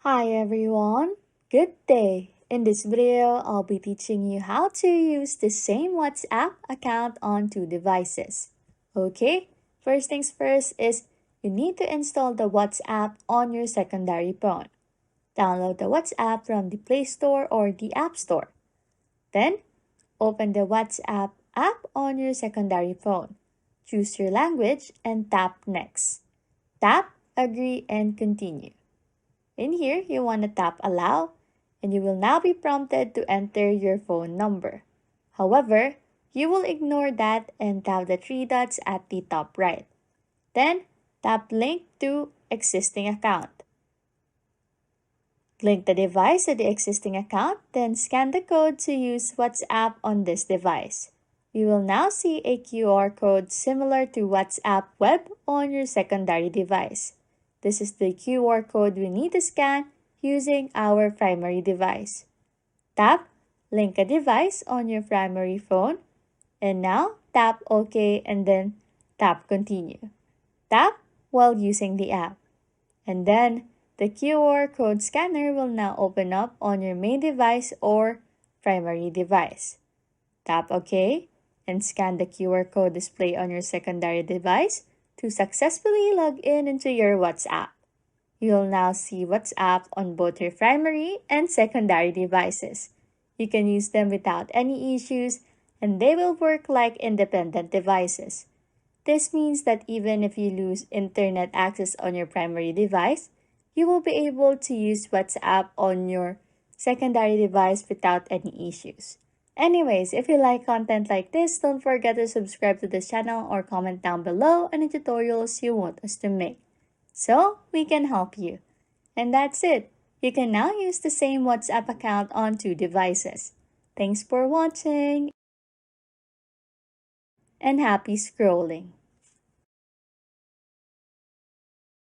Hi everyone, good day. In this video, I'll be teaching you how to use the same WhatsApp account on two devices. Okay, first things first is you need to install the WhatsApp on your secondary phone. Download the WhatsApp from the Play Store or the App Store. Then, open the WhatsApp app on your secondary phone. Choose your language and tap Next. Tap Agree and Continue. In here, you want to tap Allow, and you will now be prompted to enter your phone number. However, you will ignore that and tap the three dots at the top right. Then, tap Link to Existing Account. Link the device to the existing account, then scan the code to use WhatsApp on this device. You will now see a QR code similar to WhatsApp Web on your secondary device. This is the QR code we need to scan using our primary device. Tap Link a device on your primary phone, and now tap OK and then tap Continue. Tap while using the app, and then the QR code scanner will now open up on your main device or primary device. Tap OK and scan the QR code display on your secondary device to successfully log in into your WhatsApp. You'll now see WhatsApp on both your primary and secondary devices. You can use them without any issues, and they will work like independent devices. This means that even if you lose internet access on your primary device, you will be able to use WhatsApp on your secondary device without any issues. Anyways, if you like content like this, don't forget to subscribe to this channel or comment down below any tutorials you want us to make, so we can help you. And that's it. You can now use the same WhatsApp account on two devices. Thanks for watching and happy scrolling.